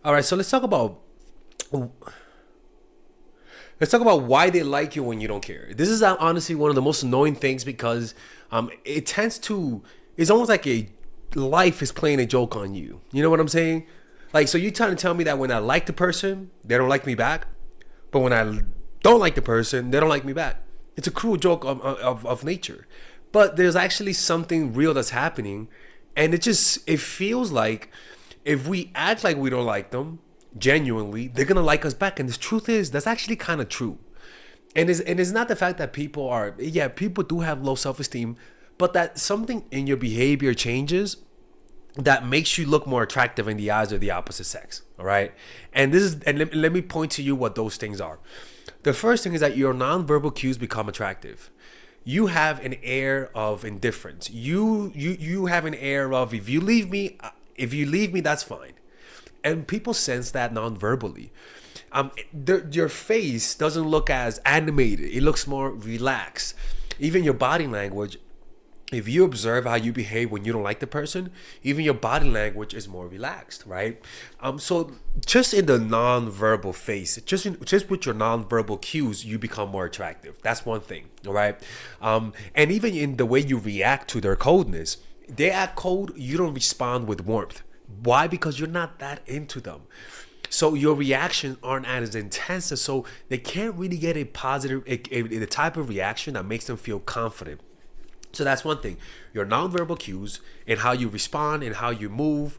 All right, so let's talk about why they like you when you don't care. This is honestly one of the most annoying things because it tends to. It's almost like a life is playing a joke on you. You know what I'm saying? Like, so you trying to tell me that when I like the person, they don't like me back, but when I don't like the person, they don't like me back. It's a cruel joke of nature, but there's actually something real that's happening, and it feels like if we act like we don't like them genuinely, they're gonna like us back. And the truth is, that's actually kind of true. And it's not the fact that people do have low self esteem, but that something in your behavior changes that makes you look more attractive in the eyes of the opposite sex. All right, and let me point to you what those things are. The first thing is that your nonverbal cues become attractive. You have an air of indifference. You have an air of if you leave me, that's fine, and people sense that non-verbally. Your face doesn't look as animated; it looks more relaxed. Even your body language, if you observe how you behave when you don't like the person, even your body language is more relaxed, right? So just in the non-verbal face, just with your non-verbal cues, you become more attractive. That's one thing, all right? And even in the way you react to their coldness, they act cold, you don't respond with warmth. Why? Because you're not that into them. So your reactions aren't as intense, and so they can't really get a positive, the type of reaction that makes them feel confident. So that's one thing. Your nonverbal cues and how you respond and how you move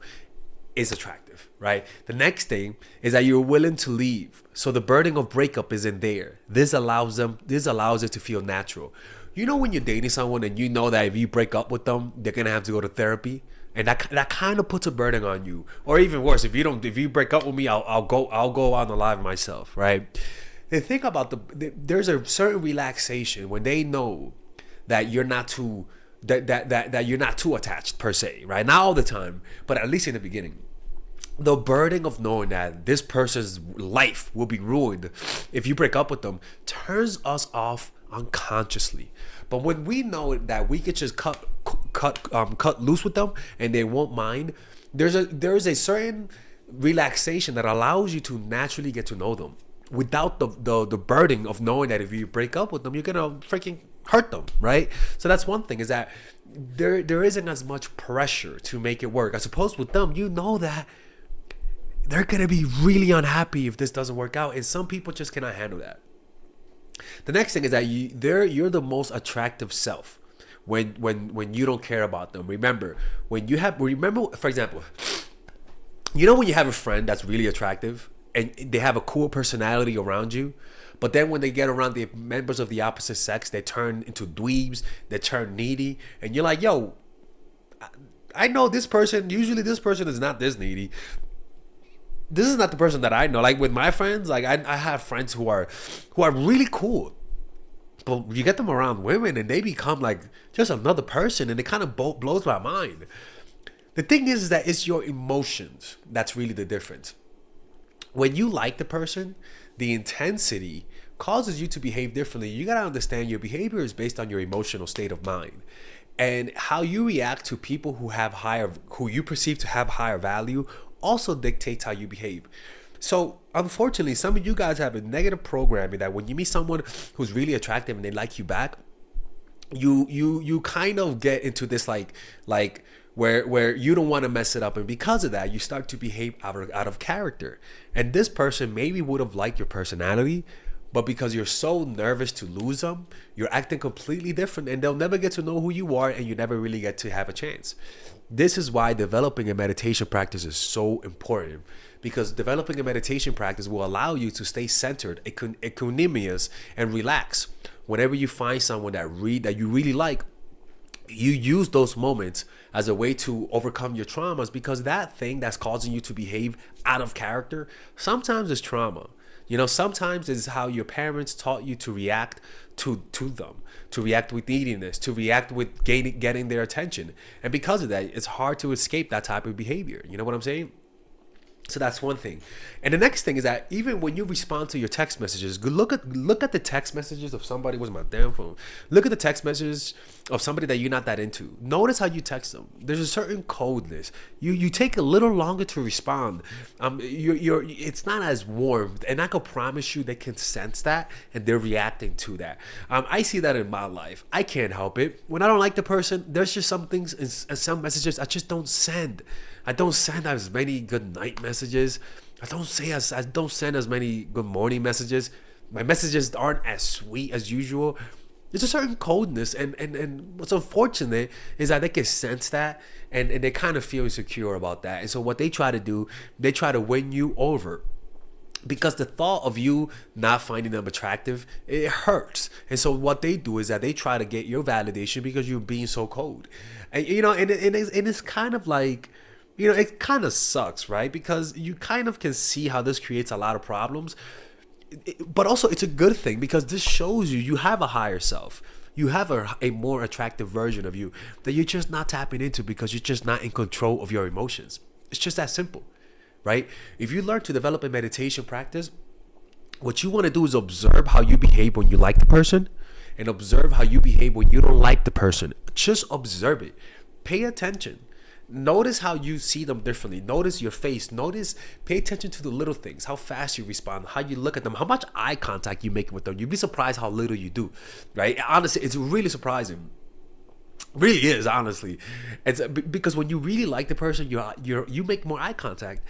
is attractive, right? The next thing is that you're willing to leave. So the burden of breakup isn't there. This allows it to feel natural. You know when you're dating someone and you know that if you break up with them, they're gonna have to go to therapy? And that kind of puts a burden on you. Or even worse, if you break up with me, I'll go on the live myself, right? The thing about there's a certain relaxation when they know that you're not too that you're not too attached per se, right? Not all the time, but at least in the beginning. The burden of knowing that this person's life will be ruined if you break up with them turns us off unconsciously. But when we know that we could just cut loose with them and they won't mind, there is a certain relaxation that allows you to naturally get to know them without the burden of knowing that if you break up with them, you're gonna freaking hurt them, right? So that's one thing, is that there isn't as much pressure to make it work. I suppose with them, you know that they're gonna be really unhappy if this doesn't work out, and some people just cannot handle that. The next thing is that you're the most attractive self when you don't care about them. Remember, for example, when you have a friend that's really attractive and they have a cool personality around you, but then when they get around the members of the opposite sex, they turn into dweebs, they turn needy, and you're like, yo, I know this person. Usually this person is not this needy. This is not the person that I know. Like with my friends, like I have friends who are really cool, but you get them around women and they become like just another person, and it kind of blows my mind. The thing is that it's your emotions that's really the difference. When you like the person, the intensity causes you to behave differently. You gotta understand your behavior is based on your emotional state of mind. And how you react to people who you perceive to have higher value also dictates how you behave. So unfortunately, some of you guys have a negative programming that when you meet someone who's really attractive and they like you back, you kind of get into this like where you don't want to mess it up, and because of that you start to behave out of character. And this person maybe would have liked your personality, but because you're so nervous to lose them, you're acting completely different, and they'll never get to know who you are, and you never really get to have a chance. This is why developing a meditation practice is so important, because developing a meditation practice will allow you to stay centered, equanimous, and relax. Whenever you find someone that you really like, you use those moments as a way to overcome your traumas, because that thing that's causing you to behave out of character sometimes is trauma. Sometimes it's how your parents taught you to react to them, to react with neediness, to react with getting their attention. And because of that, it's hard to escape that type of behavior. You know what I'm saying? So that's one thing. And the next thing is that even when you respond to your text messages, look at the text messages of somebody. Was my damn phone? Look at the text messages of somebody that you're not that into. Notice how you text them. There's a certain coldness. You take a little longer to respond. You're it's not as warm, and I can promise you they can sense that and they're reacting to that. I see that in my life. I can't help it. When I don't like the person, there's just some things and some messages I just don't send. I don't send as many good night messages. I don't send as many good morning messages. My messages aren't as sweet as usual. There's a certain coldness, and what's unfortunate is that they can sense that, and they kind of feel insecure about that. And so what they try to do, they try to win you over, because the thought of you not finding them attractive, it hurts. And so what they do is that they try to get your validation because you're being so cold. And it's kind of like, it kind of sucks, right? Because you kind of can see how this creates a lot of problems. But also it's a good thing, because this shows you have a higher self. You have a more attractive version of you that you're just not tapping into because you're just not in control of your emotions. It's just that simple, right? If you learn to develop a meditation practice, what you want to do is observe how you behave when you like the person, and observe how you behave when you don't like the person. Just observe it. Pay attention. Notice how you see them differently. Notice your face. Pay attention to the little things, how fast you respond, how you look at them, how much eye contact you make with them. You'd be surprised how little you do, right? Honestly, it's really surprising. Really is, honestly. It's because when you really like the person, you make more eye contact.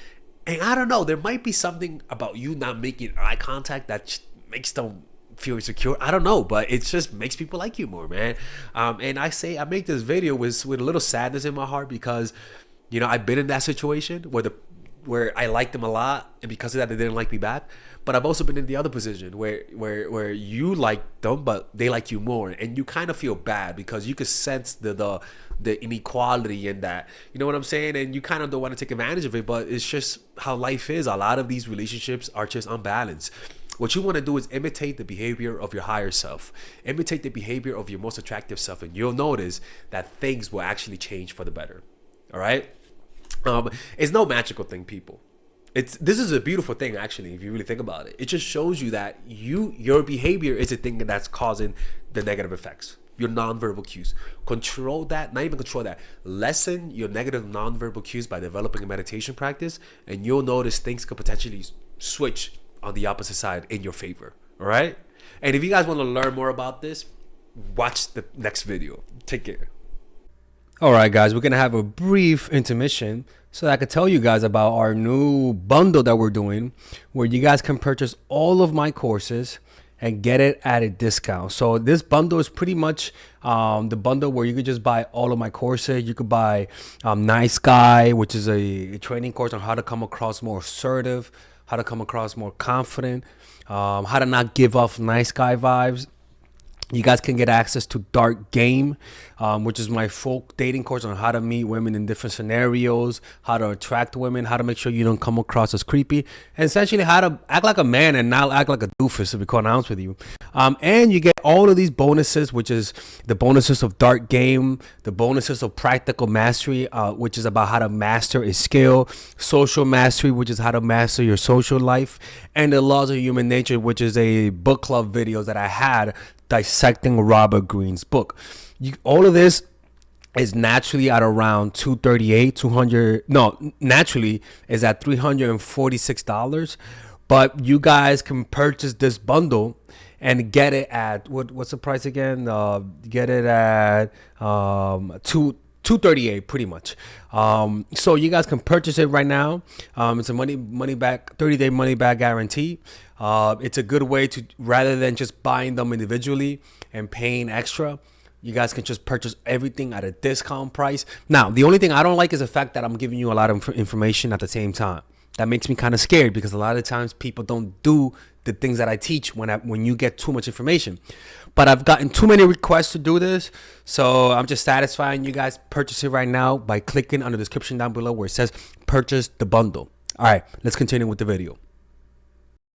And I don't know, there might be something about you not making eye contact that makes them feel insecure. I don't know, but it just makes people like you more, man. And I make this video with a little sadness in my heart, because I've been in that situation where I liked them a lot, and because of that they didn't like me back. But I've also been in the other position where you like them but they like you more, and you kind of feel bad because you could sense the inequality in that. You know what I'm saying? And you kind of don't want to take advantage of it, but it's just how life is. A lot of these relationships are just unbalanced. What you want to do is imitate the behavior of your higher self. Imitate the behavior of your most attractive self, and you'll notice that things will actually change for the better. All right? It's no magical thing, people. This is a beautiful thing, actually, if you really think about it. It just shows you that your behavior is a thing that's causing the negative effects. Your nonverbal cues. Control that, not even control that. Lessen your negative nonverbal cues by developing a meditation practice, and you'll notice things could potentially switch on the opposite side in your favor. All right? And if you guys want to learn more about this, watch the next video. Take care. All right, guys, we're going to have a brief intermission so that I could tell you guys about our new bundle that we're doing, where you guys can purchase all of my courses and get it at a discount. So this bundle is pretty much the bundle where you could just buy all of my courses. You could buy Nice Guy, which is a training course on how to come across more assertive, how to come across more confident, how to not give off nice guy vibes. You guys can get access to Dark Game, which is my full dating course on how to meet women in different scenarios, how to attract women, how to make sure you don't come across as creepy, and essentially how to act like a man and not act like a doofus, to be quite honest with you. And you get all of these bonuses, which is the bonuses of Dark Game, the bonuses of Practical Mastery, which is about how to master a skill, Social Mastery, which is how to master your social life, and the Laws of Human Nature, which is a book club videos that I had dissecting Robert Greene's book. All of this is naturally at around naturally is at $346, but you guys can purchase this bundle and get it at what's the price again? Get it at $238 pretty much. So you guys can purchase it right now. It's a money back 30-day money back guarantee. It's a good way to, rather than just buying them individually and paying extra, you guys can just purchase everything at a discount price. Now, the only thing I don't like is the fact that I'm giving you a lot of information at the same time. That makes me kind of scared, because a lot of times people don't do the things that I teach when you get too much information. But I've gotten too many requests to do this, so I'm just satisfying you guys. Purchase it right now by clicking on the description down below where it says purchase the bundle. All right, let's continue with the video.